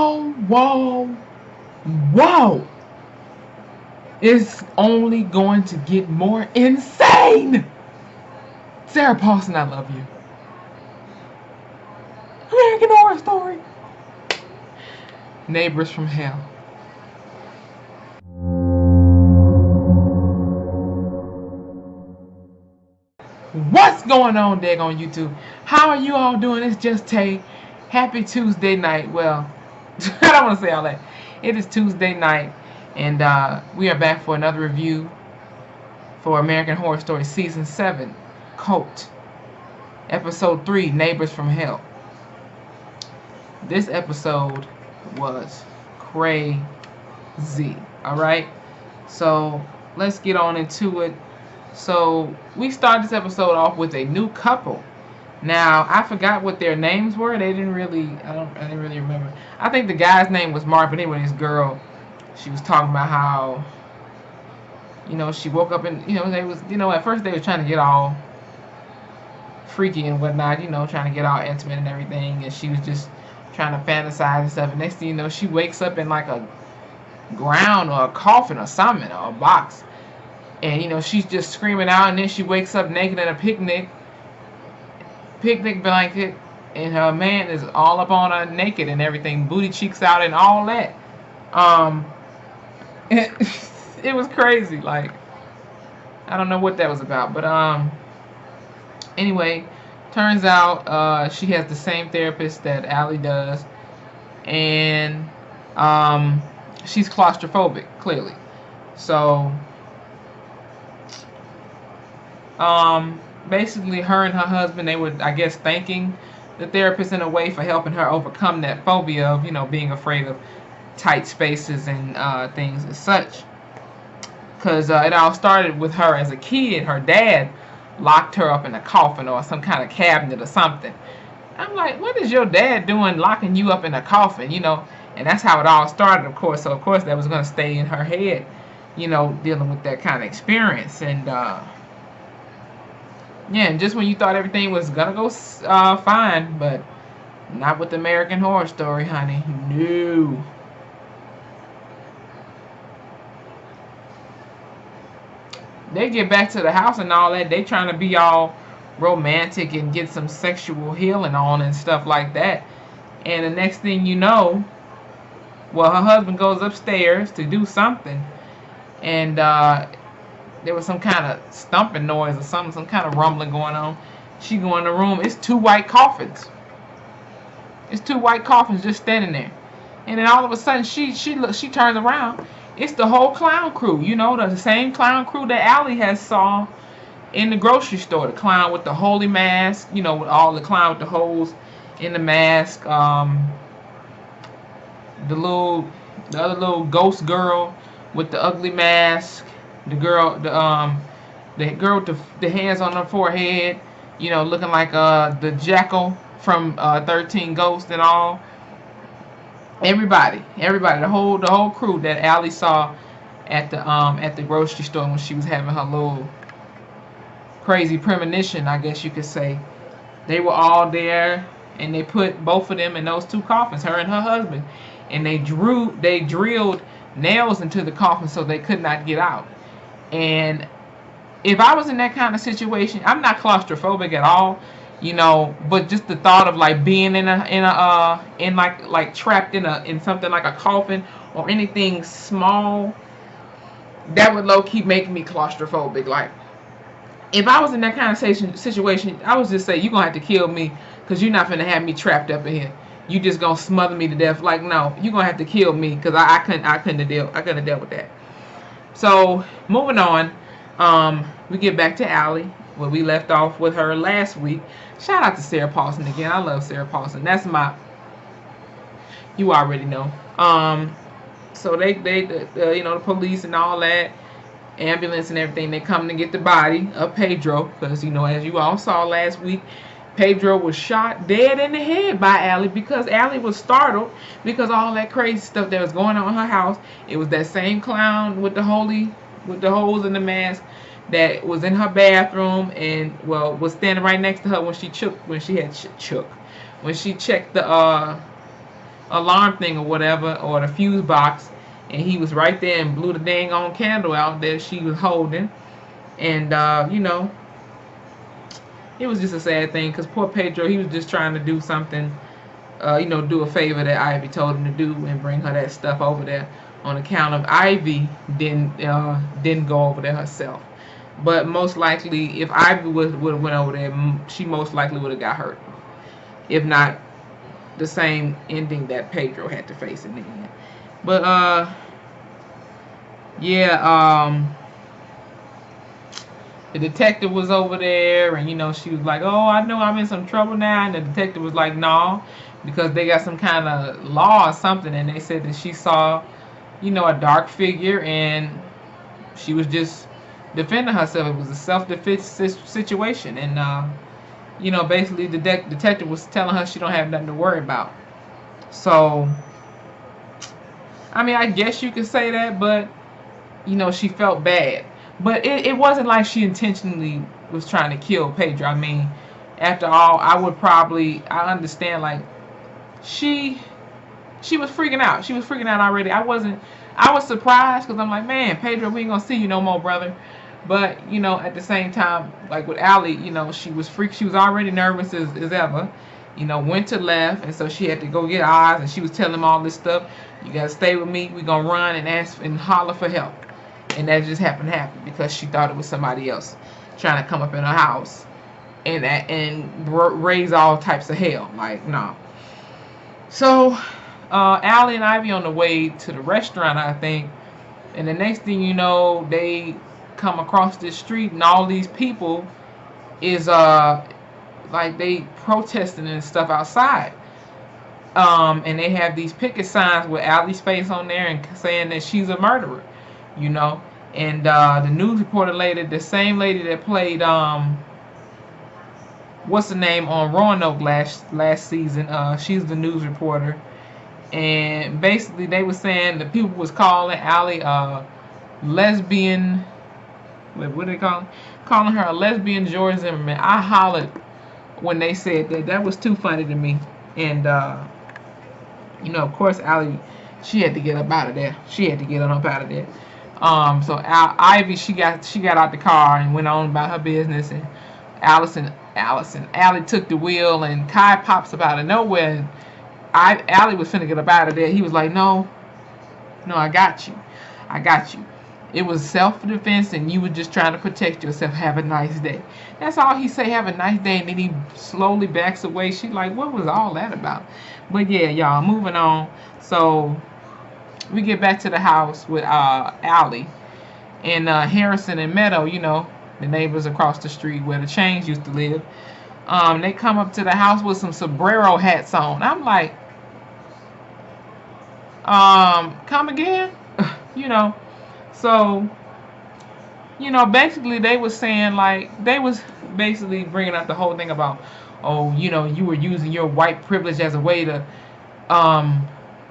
Whoa, whoa, whoa. It's only going to get more insane. Sarah Paulson, I love you. American Horror Story. Neighbors from Hell. What's going on, Dag, on YouTube? How are you all doing? It's just Tay. Happy Tuesday night. Well, I don't want to say all that. It is Tuesday night, and we are back for another review for American Horror Story Season 7, Cult. Episode 3, Neighbors from Hell. This episode was crazy. Alright? So, let's get on into it. So, we start this episode off with a new couple. Now, I forgot what their names were. They didn't really, I didn't really remember. I think the guy's name was Mark, but anyway, this girl, she was talking about how, she woke up and, they was, at first they were trying to get all freaky and whatnot, trying to get all intimate and everything, and she was just trying to fantasize and stuff, and next thing you know, she wakes up in like a ground or a coffin or something, or a box, and, she's just screaming out, and then she wakes up naked in a picnic blanket, and her man is all up on her naked and everything, booty cheeks out and all that. It was crazy. Like, I don't know what that was about, but anyway, turns out she has the same therapist that Allie does, and she's claustrophobic, clearly. So basically, her and her husband, they were, I guess, thanking the therapist in a way for helping her overcome that phobia of, being afraid of tight spaces and things and such. Because it all started with her as a kid. Her dad locked her up in a coffin or some kind of cabinet or something. I'm like, what is your dad doing locking you up in a coffin, And that's how it all started, of course. So, of course, that was going to stay in her head, dealing with that kind of experience. And, yeah, and just when you thought everything was gonna go fine, but not with American Horror Story, honey. No. They get back to the house and all that. They trying to be all romantic and get some sexual healing on and stuff like that. And the next thing you know, well, her husband goes upstairs to do something, and there was some kind of stumping noise or something, some kind of rumbling going on. She go in the room. It's two white coffins. It's two white coffins just standing there. And then all of a sudden, she turns around. It's the whole clown crew. The same clown crew that Allie has saw in the grocery store. The clown with the holy mask. With all the clown with the holes in the mask. The other little ghost girl with the ugly mask. The girl with the hands on her forehead, looking like the jackal from 13 Ghosts and all. Everybody, the whole crew that Allie saw at the grocery store when she was having her little crazy premonition, I guess you could say. They were all there, and they put both of them in those two coffins, her and her husband, and they drilled nails into the coffin so they could not get out. And if I was in that kind of situation, I'm not claustrophobic at all, but just the thought of like being in like trapped in something like a coffin or anything small, that would low key make me claustrophobic. Like, if I was in that kind of situation, I would just say, you're gonna have to kill me, because you're not gonna have me trapped up in here. You just gonna smother me to death. Like, no, you're gonna have to kill me, because I couldn't have dealt with that. So, moving on, we get back to Allie, where we left off with her last week. Shout out to Sarah Paulson again. I love Sarah Paulson. That's you already know. So they the police and all that, ambulance and everything, they come to get the body of Pedro, because, as you all saw last week, Pedro was shot dead in the head by Allie, because Allie was startled because all that crazy stuff that was going on in her house. It was that same clown with the holes in the mask that was in her bathroom and was standing right next to her when she checked the alarm thing or whatever, or the fuse box, and he was right there and blew the dang on candle out that she was holding. And it was just a sad thing because poor Pedro, he was just trying to do something, do a favor that Ivy told him to do and bring her that stuff over there. On account of Ivy didn't go over there herself, but most likely if Ivy would have went over there, she most likely would have got hurt, if not the same ending that Pedro had to face in the end. But yeah, the detective was over there, and she was like, "Oh, I know I'm in some trouble now." And the detective was like, "No," because they got some kind of law or something, and they said that she saw, a dark figure, and she was just defending herself. It was a self-defense situation, and basically the detective was telling her she don't have nothing to worry about. So, I mean, I guess you could say that, but she felt bad. But it wasn't like she intentionally was trying to kill Pedro. I mean, after all, I understand, like, she was freaking out. She was freaking out already. I was surprised because I'm like, man, Pedro, we ain't gonna see you no more, brother. But, at the same time, like with Allie, she was already nervous as ever. Went to left, and so she had to go get eyes, and she was telling him all this stuff. You gotta stay with me. We gonna run and ask and holler for help. And that just happened to happen because she thought it was somebody else trying to come up in her house and raise all types of hell. Like, no. So, Allie and Ivy on the way to the restaurant, I think. And the next thing you know, they come across this street, and all these people is like they protesting and stuff outside. And they have these picket signs with Allie's face on there and saying that she's a murderer. And the news reporter lady, the same lady that played what's the name on Roanoke last season, she's the news reporter, and basically they were saying the people was calling Allie lesbian. What do they call her? Calling her a lesbian George Zimmerman. I hollered when they said that. That was too funny to me. And of course Allie, she had to get up out of there. She had to get up out of there. So Ivy, she got out the car and went on about her business, and Allie took the wheel, and Kai pops up out of nowhere. And Allie was finna get up out of there. He was like, no, I got you. It was self-defense, and you were just trying to protect yourself. Have a nice day. That's all he say. Have a nice day, and then he slowly backs away. She like, what was all that about? But yeah, y'all, moving on. So we get back to the house with Allie and Harrison and Meadow, the neighbors across the street where the Chains used to live. They come up to the house with some sombrero hats on. I'm like, come again? So, basically they was saying, like, they was basically bringing up the whole thing about, oh, you were using your white privilege as a way to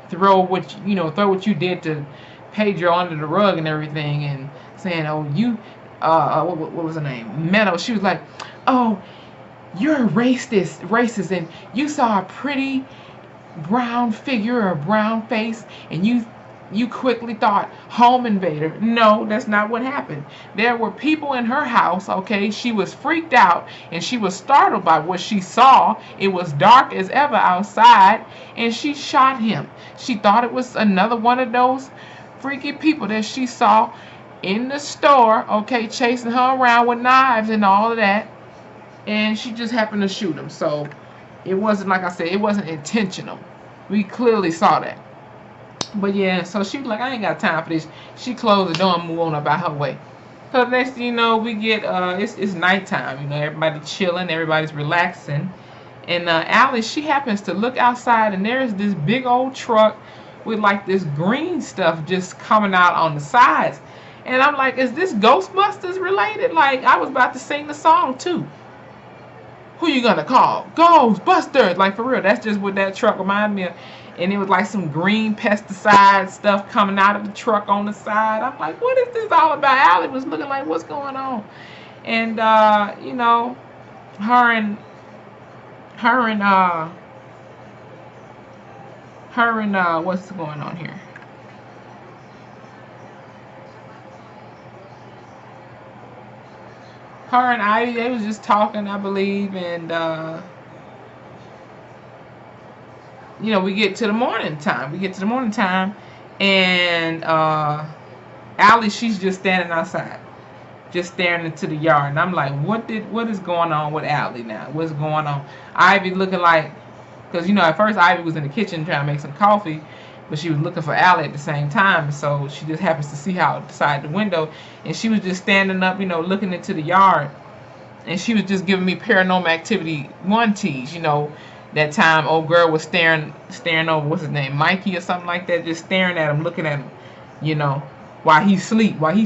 throw what you did to Pedro under the rug and everything, and saying, oh, you what was her name? Meadow. She was like, oh, you're a racist, and you saw a pretty brown figure or a brown face, and you quickly thought home invader. No, that's not what happened. There were people in her house, okay? She was freaked out, and she was startled by what she saw. It was dark as ever outside, and she shot him. She thought it was another one of those freaky people that she saw in the store, okay, chasing her around with knives and all of that, and she just happened to shoot him. So it wasn't, like I said, it wasn't intentional. We clearly saw that. But yeah, so she was like, I ain't got time for this. She closed the door and moved on about her way. So the next thing you know, we get it's nighttime. Everybody chilling, everybody's relaxing, and Allie, she happens to look outside, and there's this big old truck with like this green stuff just coming out on the sides. And I'm like, is this Ghostbusters related? Like, I was about to sing the song too. Who you gonna call? Ghostbusters! Like, for real, that's just what that truck reminded me of. And it was like some green pesticide stuff coming out of the truck on the side. I'm like, what is this all about? Allie was looking like, what's going on? And her Her and what's going on here? Her and Ivy, they was just talking, I believe, and you know, we get to the morning time. And Allie, she's just standing outside, just staring into the yard. And I'm like, what is going on with Allie now? What's going on? Ivy looking like, because you know, at first Ivy was in the kitchen trying to make some coffee, but she was looking for Allie at the same time. So she just happens to see her outside the window, and she was just standing up, you know, looking into the yard. And she was just giving me Paranormal Activity 1 tease, you know. That time old girl was staring over, what's his name, Mikey or something like that, just staring at him, looking at him, you know, while he's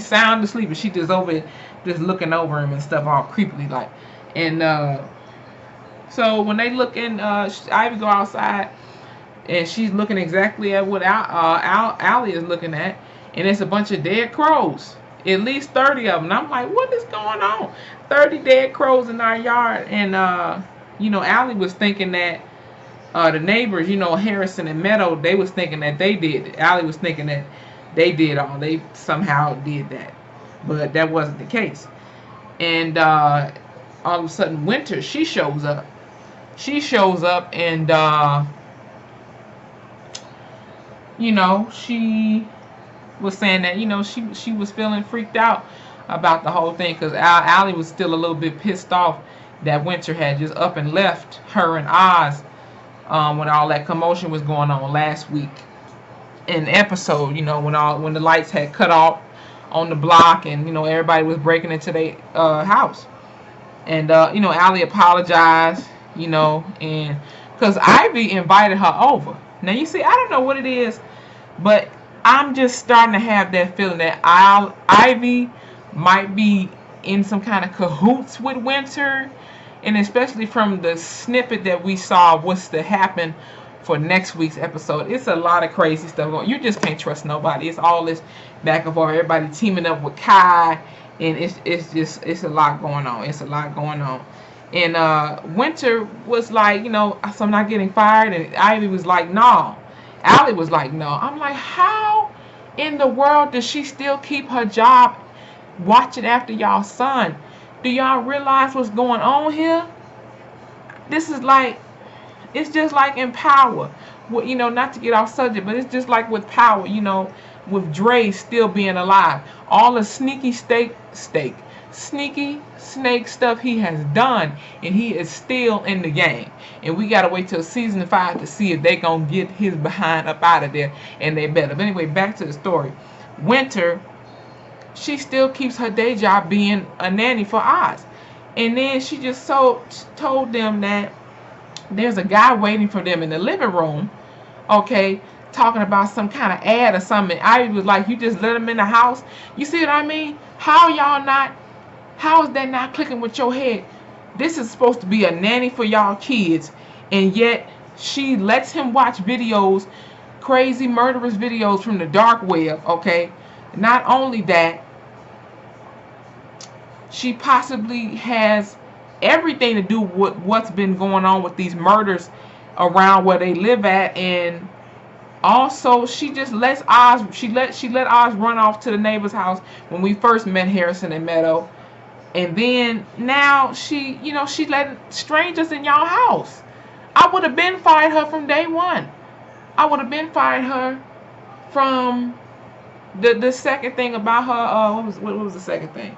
sound asleep, and she just over just looking over him and stuff, all creepily like. And so when they look in, Ivy go outside, and she's looking exactly at what Allie is looking at, and it's a bunch of dead crows, at least 30 of them. And I'm like, what is going on? 30 dead crows in our yard. And you know, Allie was thinking that the neighbors, you know, Harrison and Meadow, they was thinking that they did it. Allie was thinking that they somehow did that, but that wasn't the case. And all of a sudden, Winter, she shows up, and you know, she was saying that, you know, she was feeling freaked out about the whole thing, because Allie was still a little bit pissed off that Winter had just up and left her and Oz when all that commotion was going on last week in the episode, you know, when the lights had cut off on the block, and you know, everybody was breaking into their house. And you know, Allie apologized, you know, and because Ivy invited her over. Now you see, I don't know what it is, but I'm just starting to have that feeling that Ivy might be in some kind of cahoots with Winter. And especially from the snippet that we saw of what's to happen for next week's episode, it's a lot of crazy stuff going on. You just can't trust nobody. It's all this back and forth. Everybody teaming up with Kai, and it's a lot going on. It's a lot going on. And Winter was like, you know, so I'm not getting fired. And Ivy was like, no. Allie was like, no. I'm like, how in the world does she still keep her job watching after y'all's son? Do y'all realize what's going on here? This is like, it's just like in Power. Well, you know, not to get off subject, but it's just like with Power, you know, with Dre still being alive. All the sneaky snake stuff he has done, and he is still in the game. And we gotta wait till season 5 to see if they gonna get his behind up out of there, and they better. But anyway, back to the story. Winter, she still keeps her day job being a nanny for Oz. And then she just told them that there's a guy waiting for them in the living room, okay, talking about some kind of ad or something. Ivy was like, you just let him in the house? You see what I mean? How is that not clicking with your head? This is supposed to be a nanny for y'all kids, and yet she lets him watch videos, crazy murderous videos from the dark web, okay? Not only that, she possibly has everything to do with what's been going on with these murders around where they live at. And also she just lets Oz, she let Oz run off to the neighbor's house when we first met Harrison and Meadow. And then now she let strangers in y'all house. I would have been fired her from day one. I would have been fired her from the second thing about her. What was the second thing?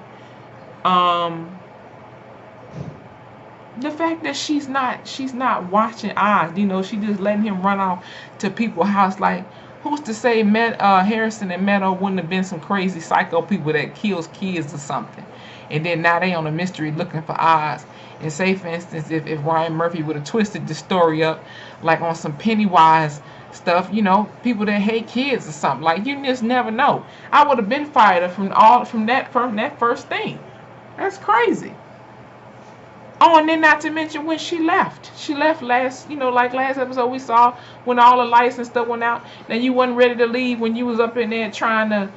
The fact that she's not watching Oz. You know, she just letting him run off to people's house. Like, who's to say Harrison and Meadow wouldn't have been some crazy psycho people that kills kids or something? And then now they on a mystery looking for Oz. And say, for instance, if Ryan Murphy would have twisted the story up like on some Pennywise stuff, you know, people that hate kids or something, like, you just never know. I would have been fired from that first thing. That's crazy. Oh, and then not to mention when she left. She left last episode we saw when all the lights and stuff went out. Now you wasn't ready to leave when you was up in there trying to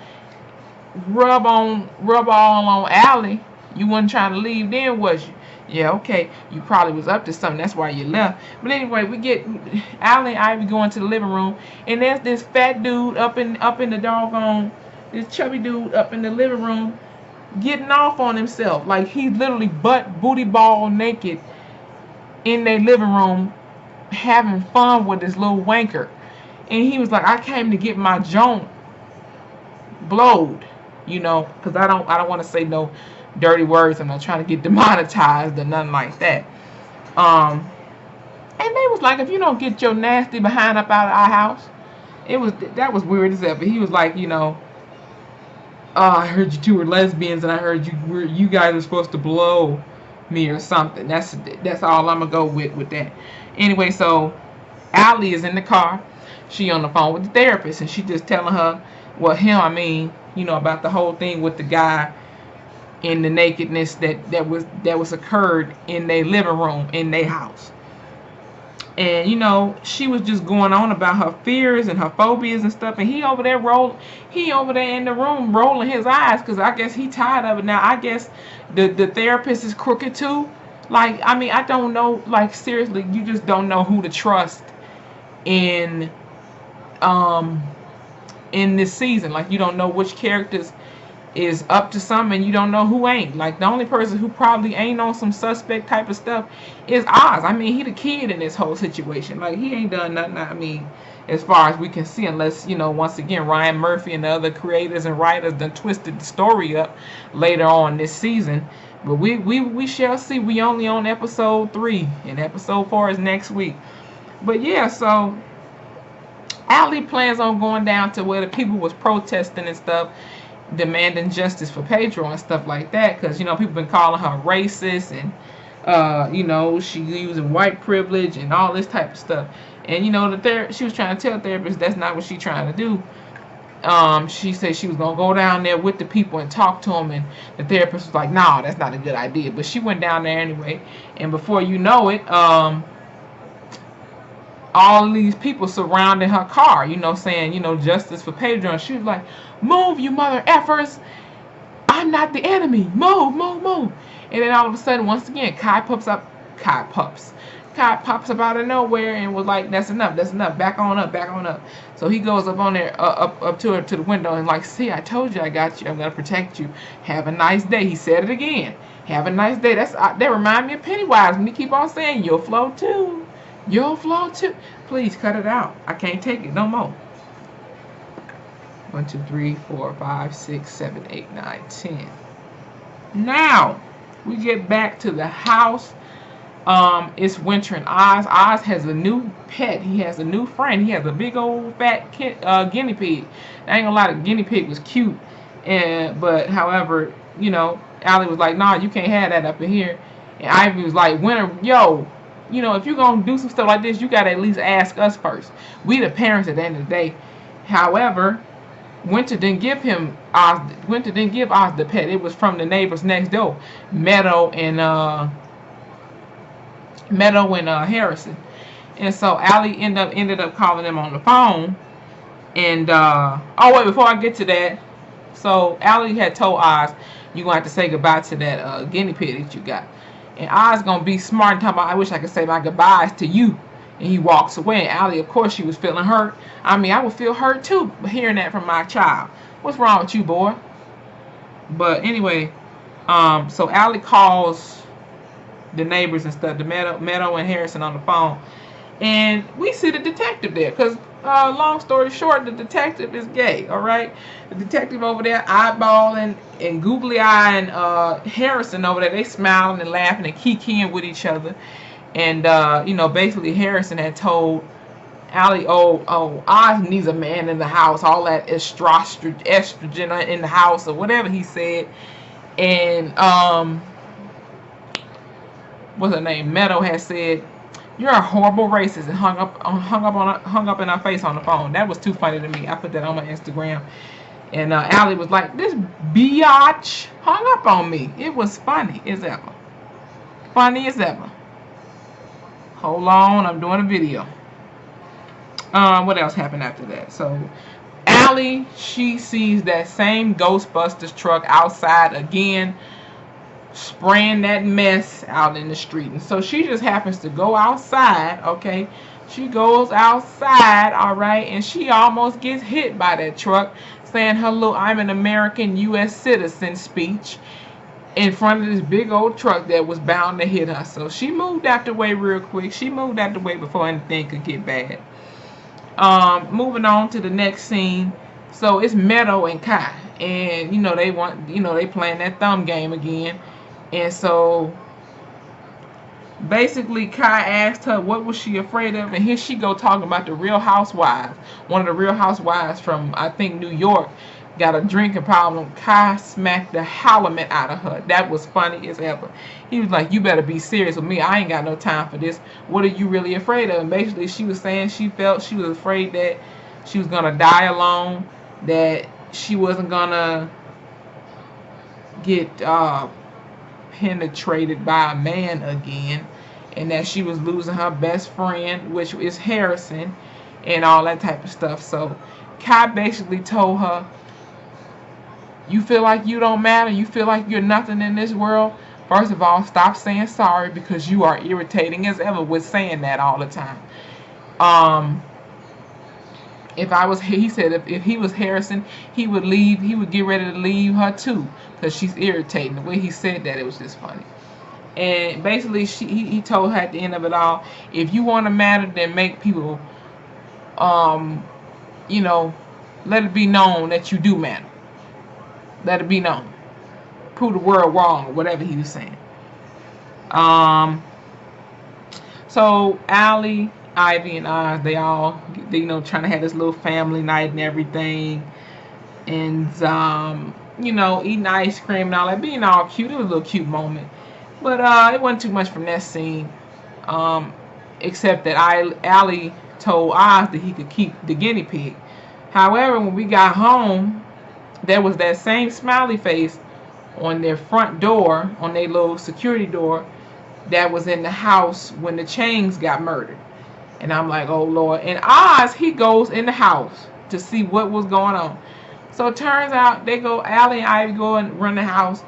rub all on Allie. You wasn't trying to leave then, was you? Yeah, okay. You probably was up to something. That's why you left. But anyway, we get Allie and Ivy going to the living room, and there's this fat dude up in the doggone, this chubby dude up in the living room, getting off on himself. Like he's literally butt booty ball naked in their living room, having fun with this little wanker. And he was like, I came to get my joint blowed, because I don't want to say no dirty words. I'm not trying to get demonetized or nothing like that. And they was like, if you don't get your nasty behind up out of our house, that was weird as hell. But he was like, I heard you two were lesbians, and I heard you guys are supposed to blow me or something. That's all I'm gonna go with that. Anyway, so Allie is in the car. She on the phone with the therapist, and she just telling her, about the whole thing with the guy in the nakedness that was occurred in their living room in their house. And she was just going on about her fears and her phobias and stuff, and he over there in the room rolling his eyes, because I guess he tired of it now. I guess the therapist is crooked too. Like, I don't know, like, seriously, you just don't know who to trust in this season. Like, you don't know which characters is up to something, and you don't know who ain't. Like, the only person who probably ain't on some suspect type of stuff is Oz. He the kid in this whole situation. Like, he ain't done nothing, as far as we can see, unless, once again, Ryan Murphy and the other creators and writers done twisted the story up later on this season. But we shall see. We only on episode 3, and episode 4 is next week. But yeah, so Allie plans on going down to where the people was protesting and stuff, demanding justice for Pedro and stuff like that, because people been calling her racist, and she using white privilege and all this type of stuff. And she was trying to tell the therapist that's not what she trying to do. She said she was gonna go down there with the people and talk to them, and the therapist was like, "No, that's not a good idea." But she went down there anyway, and before you know it, all these people surrounding her car, saying, justice for Pedro. And she was like, "Move, you mother effers. I'm not the enemy. Move, move, move." And then all of a sudden, once again, Kai pops up out of nowhere and was like, that's enough, back on up. So he goes up on there, up to her, to the window, and like, "See, I told you I got you. I'm going to protect you. Have a nice day." He said it again. Have a nice day. That remind me of Pennywise when he keep on saying, "You'll flow too. You'll flow too." Please cut it out. I can't take it no more. 1, 2, 3, 4, 5, 6, 7, 8, 9, 10. Now we get back to the house. It's winter, and Oz has a new pet. He has a new friend. He has a big old fat guinea pig. I ain't gonna lie, the guinea pig was cute, but however, Allie was like, "Nah, you can't have that up in here." And Ivy was like, "Winter, yo, if you're gonna do some stuff like this, you gotta at least ask us first. We the parents at the end of the day." However, Winter didn't give Oz the pet. It was from the neighbors next door, Meadow and Harrison. And so Allie ended up calling them on the phone. And before I get to that, so Allie had told Oz, "You're gonna have to say goodbye to that guinea pig that you got." And Oz gonna be smart and talk about, "I wish I could say my goodbyes to you." And he walks away. And Allie, of course, she was feeling hurt. I would feel hurt too, hearing that from my child. What's wrong with you, boy? But anyway, so Allie calls the neighbors and stuff, the Meadow and Harrison, on the phone. And we see the detective there, because long story short, the detective is gay, all right? The detective over there eyeballing and googly eyeing Harrison over there. They smiling and laughing and kikiing with each other. And, basically Harrison had told Allie, Oz needs a man in the house, all that estrogen in the house, or whatever he said. And, what's her name? Meadow had said, "You're a horrible racist," and hung up in her face on the phone. That was too funny to me. I put that on my Instagram. And Allie was like, "This biatch hung up on me." It was funny as ever. Funny as ever. Hold on, I'm doing a video. What else happened after that? So Allie, she sees that same Ghostbusters truck outside again. spraying that mess out in the street. And so she just happens to go outside, okay? She goes outside, all right, and she almost gets hit by that truck saying her little "I'm an American U.S. citizen" speech in front of this big old truck that was bound to hit her. So she moved out the way real quick. She moved out the way before anything could get bad. Moving on to the next scene. So it's Meadow and Kai, and they playing that thumb game again. And so basically Kai asked her what was she afraid of, and here she go talking about the Real Housewives. One of the Real Housewives from, I think, New York got a drinking problem. Kai smacked the howlement out of her. That was funny as ever. He was like, "You better be serious with me. I ain't got no time for this. What are you really afraid of?" And basically she was saying she felt she was afraid that she was gonna die alone, that she wasn't gonna get penetrated by a man again, and that she was losing her best friend, which is Harrison, and all that type of stuff. So Kai basically told her, "You feel like you don't matter? You feel like you're nothing in this world? First of all, stop saying sorry, because you are irritating as ever with saying that all the time." He said if he was Harrison, he would leave. He would get ready to leave her too, because she's irritating. The way he said that, it was just funny. And basically, he told her at the end of it all, if you want to matter, then make people, let it be known that you do matter. Let it be known. Prove the world wrong, or whatever he was saying. So Allie, Ivy, and Oz, they trying to have this little family night and everything, and eating ice cream and all that, being all cute. It was a little cute moment, but it wasn't too much from that scene, except that Allie told Oz that he could keep the guinea pig. However, when we got home, there was that same smiley face on their front door, on their little security door, that was in the house when the Changs got murdered. And I'm like, oh Lord. And Oz, he goes in the house to see what was going on. So it turns out Allie and Ivy go and run the house.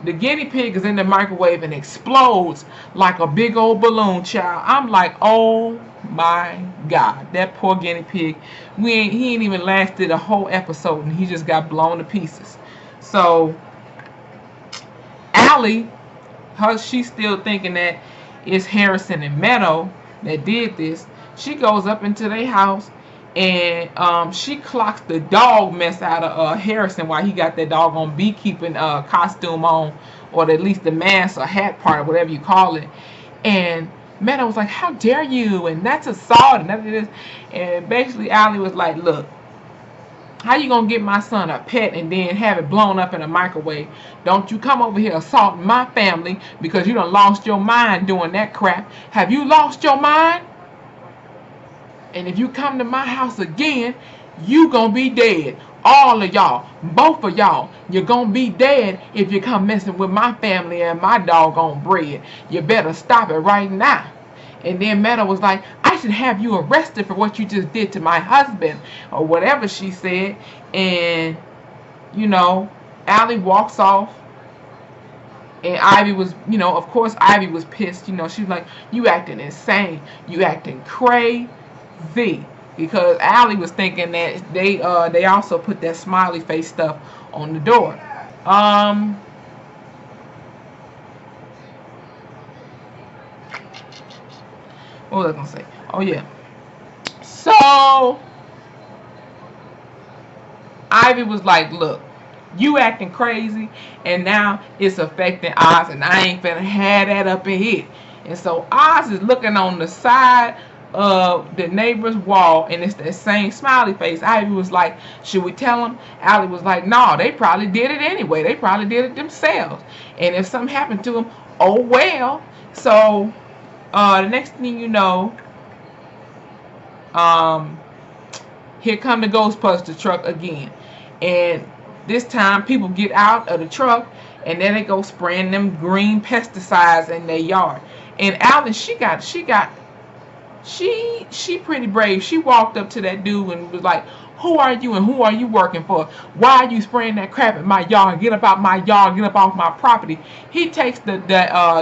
The guinea pig is in the microwave and explodes like a big old balloon, child. I'm like, oh my God, that poor guinea pig. He ain't even lasted a whole episode, and he just got blown to pieces. So Allie, she's still thinking that it's Harrison and Meadow that did this. She goes up into their house, and she clocks the dog mess out of Harrison while he got that doggone beekeeping costume on, or at least the mask or hat part, or whatever you call it. And Meadow was like, "How dare you?" And that's assault, and that is. And basically Allie was like, "Look, how you gonna get my son a pet and then have it blown up in a microwave? Don't you come over here assaulting my family because you done lost your mind doing that crap. Have you lost your mind? And if you come to my house again, you gonna be dead. All of y'all, both of y'all, you're gonna be dead if you come messing with my family and my doggone bread. You better stop it right now." And then Meadow was like, "I should have you arrested for what you just did to my husband," or whatever she said. And Allie walks off, and Ivy was, of course Ivy was pissed. She was like, "You acting insane. You acting crazy." Because Allie was thinking that they also put that smiley face stuff on the door. What was I gonna say? Oh yeah. So Ivy was like, "Look, you acting crazy, and now it's affecting Oz, and I ain't finna have that up in here." And so Oz is looking on the side of the neighbor's wall, and it's that same smiley face. Ivy was like, "Should we tell them?" Allie was like, "No, they probably did it anyway. They probably did it themselves. And if something happened to them, oh well." So the next thing you know, here come the Ghostbuster truck again. And this time people get out of the truck, and then they go spraying them green pesticides in their yard. And Allie, she got she pretty brave. She walked up to that dude and was like, who are you and who are you working for? Why are you spraying that crap in my yard? Get up out my yard. Get up off my property. He takes the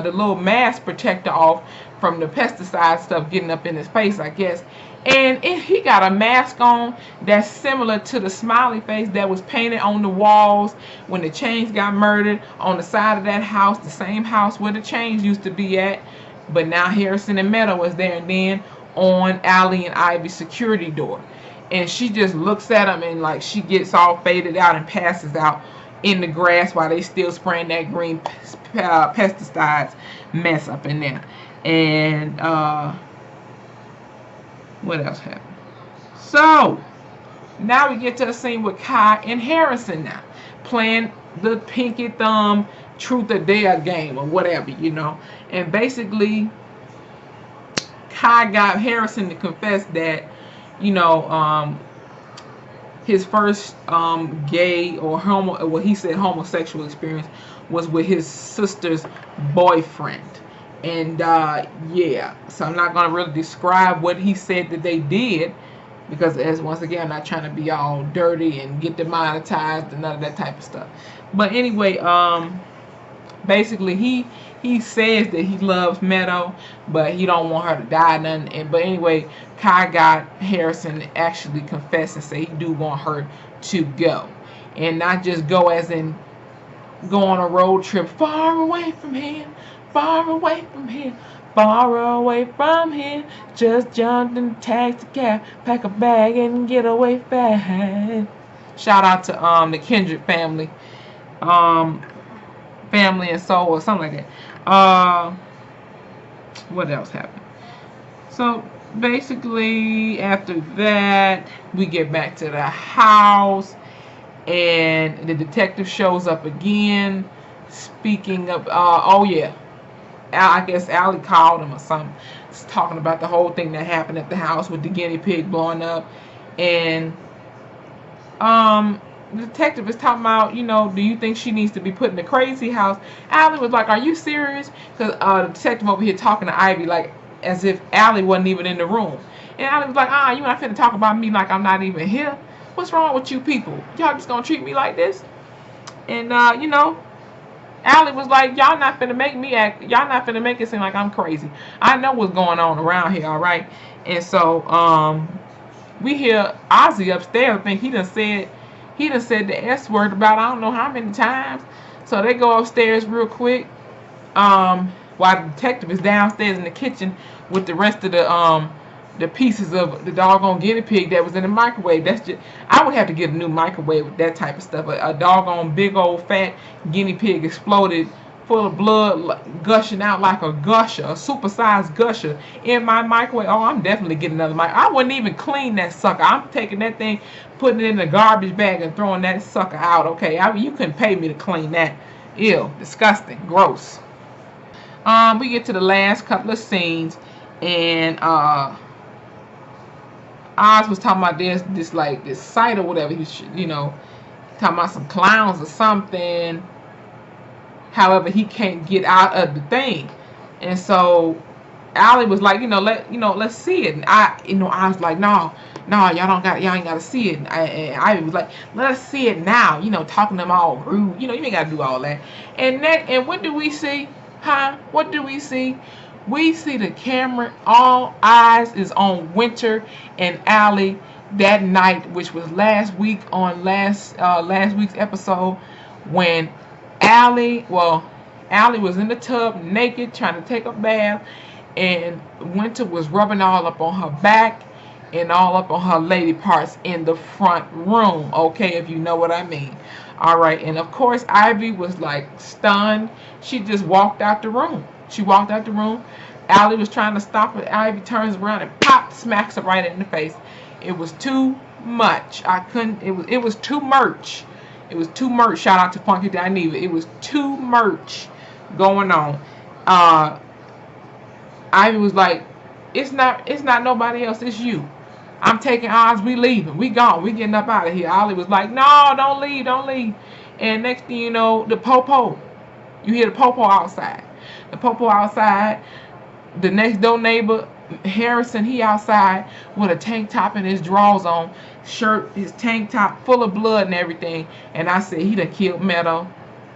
little mask protector off from the pesticide stuff getting up in his face, I guess. And he got a mask on that's similar to the smiley face that was painted on the walls when the Chains got murdered on the side of that house, the same house where the Chains used to be at. But now Harrison and Meadow was there, and then on Allie and Ivy's security door. And she just looks at him and like she gets all faded out and passes out in the grass while they still spraying that green pesticides mess up in there. And what else happened? So now we get to a scene with Kai and Harrison now playing the pinky thumb truth or dare game or whatever, you know. And basically Kai got Harrison to confess that, you know, his first gay or he said homosexual experience was with his sister's boyfriend. And yeah, so I'm not going to really describe what he said that they did, because as once again, I'm not trying to be all dirty and get demonetized and none of that type of stuff. But anyway, basically he says that he loves Meadow, but he don't want her to die. But anyway, Kai got Harrison to actually confess and say he do want her to go, and not just go as in go on a road trip far away from here. Far away from here, far away from here. Just jump in the taxi cab, pack a bag and get away fast. Shout out to the Kendrick family, Family and Soul or something like that. What else happened? So basically, after that, we get back to the house, and the detective shows up again. Speaking of, oh yeah. I guess Allie called him or something. It's talking about the whole thing that happened at the house with the guinea pig blowing up. And the detective is talking about, you know, do you think she needs to be put in the crazy house? Allie was like, are you serious? Because the detective over here talking to Ivy like as if Allie wasn't even in the room. And Allie was like, you not finna talk about me like I'm not even here. What's wrong with you people? Y'all just gonna treat me like this? And you know, Allie was like, y'all not finna make me act, y'all not finna make it seem like I'm crazy. I know what's going on around here, alright? And so, we hear Ozzy upstairs. I think he done said the S word about I don't know how many times. So they go upstairs real quick, while the detective is downstairs in the kitchen with the rest of the pieces of the doggone guinea pig that was in the microwave. That's just, I would have to get a new microwave with that type of stuff. A doggone big old fat guinea pig exploded full of blood gushing out like a gusher, a supersized gusher in my microwave. Oh, I'm definitely getting another mic. I wouldn't even clean that sucker. I'm taking that thing, putting it in the garbage bag and throwing that sucker out. Okay, you couldn't pay me to clean that. Ew, disgusting, gross. We get to the last couple of scenes, and Oz was talking about this site or whatever. He should, you know, talking about some clowns or something. However, he can't get out of the thing, and so Allie was like, let's see it. And I was like, no, y'all ain't gotta see it. And I was like, let us see it now. You know, talking to them all rude. You know, you ain't gotta do all that. And what do we see? Huh? What do we see? We see the camera, all eyes is on Winter and Allie that night, which was last week on last week's episode, when Allie was in the tub naked trying to take a bath, and Winter was rubbing all up on her back and all up on her lady parts in the front room, okay, if you know what I mean. All right, and of course Ivy was like stunned. She just walked out the room. Allie was trying to stop her. Ivy turns around and pop, smacks her right in the face. It was too much. It was too much. It was too much. Shout out to Funky Dineva. It was too much going on. Ivy was like, it's not nobody else, it's you. I'm taking Oz, we leaving. We gone. We getting up out of here. Ollie was like, no, don't leave. And next thing you know, the popo. You hear the popo outside. The next door neighbor Harrison, he outside with a tank top and his drawers on, shirt, his tank top full of blood and everything. And I said, he done killed Meadow.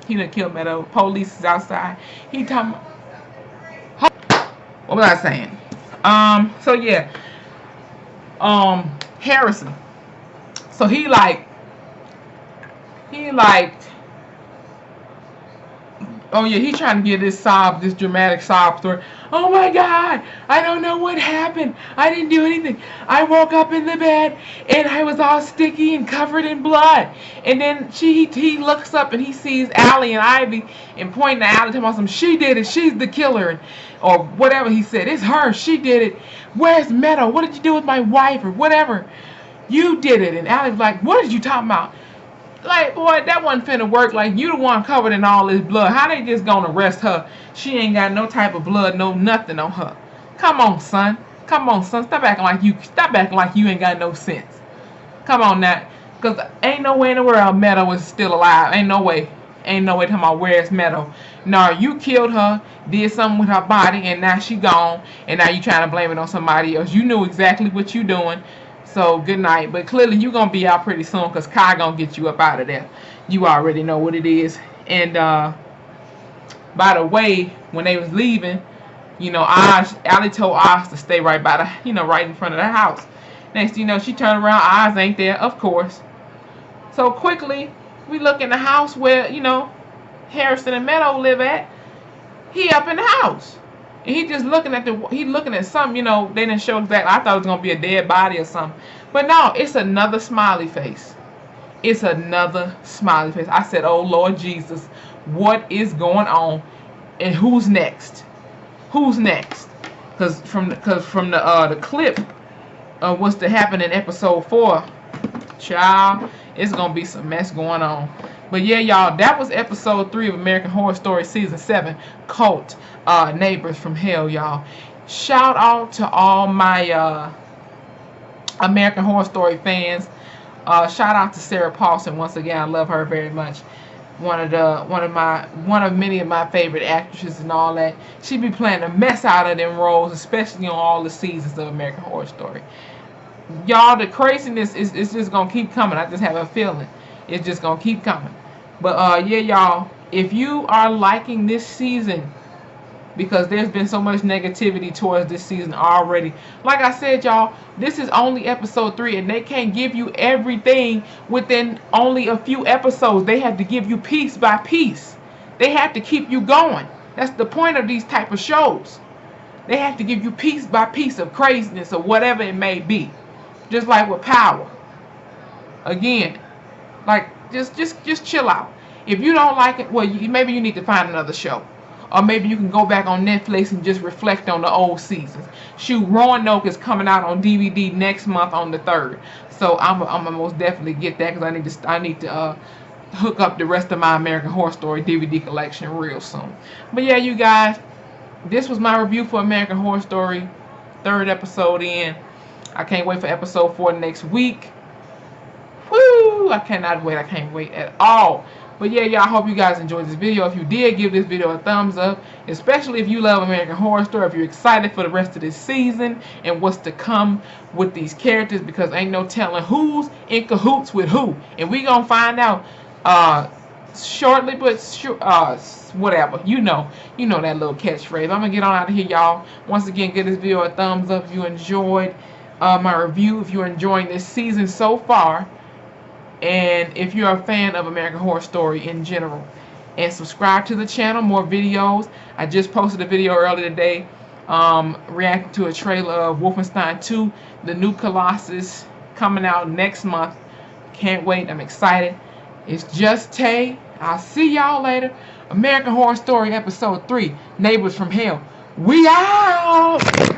He done killed Meadow. Police is outside. He talking. What was I saying? So yeah. Harrison. So he like, oh yeah, he's trying to get this dramatic sob story. Oh my God, I don't know what happened. I didn't do anything. I woke up in the bed and I was all sticky and covered in blood. And then he looks up and he sees Allie and Ivy and pointing to Allie, telling him she did it. She's the killer, or whatever he said. It's her. She did it. Where's Meadow? What did you do with my wife or whatever? You did it. And Allie was like, what did you talking about? Like, boy, that wasn't finna work. Like, you the one covered in all this blood. How they just gonna arrest her? She ain't got no type of blood, no nothing on her. Come on, son. Come on, son. Stop acting like you ain't got no sense. Come on now. Cause ain't no way in the world Meadow is still alive. Ain't no way. Ain't no way talking about where's Meadow. No, you killed her, did something with her body, and now she gone. And now you trying to blame it on somebody else. You knew exactly what you doing. So good night. But clearly you gonna be out pretty soon, because Kai gonna get you up out of there. You already know what it is. And by the way, when they was leaving, you know, Allie told Oz to stay right by the, you know, right in front of the house. Next thing you know, she turned around, Oz ain't there, of course. So quickly, we look in the house where, you know, Harrison and Meadow live at. He up in the house. And he just looking at something, you know, they didn't show exactly. I thought it was going to be a dead body or something. But no, it's another smiley face. It's another smiley face. I said, oh, Lord Jesus, what is going on? And who's next? Who's next? Because from the clip of what's to happen in episode 4, child, it's going to be some mess going on. But yeah, y'all, that was episode 3 of American Horror Story Season 7, Cult Neighbors from Hell, y'all. Shout out to all my American Horror Story fans. Shout out to Sarah Paulson once again. I love her very much. One of many of my favorite actresses and all that. She be playing the mess out of them roles, especially on all the seasons of American Horror Story. Y'all, the craziness is just gonna keep coming. I just have a feeling it's just gonna keep coming. But yeah, y'all, if you are liking this season, because there's been so much negativity towards this season already. Like I said, y'all, this is only episode 3, and they can't give you everything within only a few episodes. They have to give you piece by piece. They have to keep you going. That's the point of these type of shows. They have to give you piece by piece of craziness or whatever it may be. Just like with Power. Again, like, just chill out. If you don't like it, well, maybe you need to find another show. Or maybe you can go back on Netflix and just reflect on the old seasons. Shoot, Roanoke is coming out on DVD next month on the 3rd. So I'm gonna most definitely get that, because I need to hook up the rest of my American Horror Story DVD collection real soon. But yeah, you guys, this was my review for American Horror Story, 3rd episode in. I can't wait for episode 4 next week. Woo! I cannot wait. I can't wait at all. But yeah, y'all, I hope you guys enjoyed this video. If you did, give this video a thumbs up. Especially if you love American Horror Story. If you're excited for the rest of this season and what's to come with these characters. Because ain't no telling who's in cahoots with who. And we gonna find out shortly, but whatever. You know that little catchphrase. I'm gonna get on out of here, y'all. Once again, give this video a thumbs up if you enjoyed my review. If you're enjoying this season so far. And if you're a fan of American Horror Story in general. And subscribe to the channel, more videos. I just posted a video earlier today reacting to a trailer of Wolfenstein 2, the new Colossus, coming out next month. Can't wait, I'm excited. It's just Tay. I'll see y'all later. American Horror Story Episode 3, Neighbors from Hell. We out!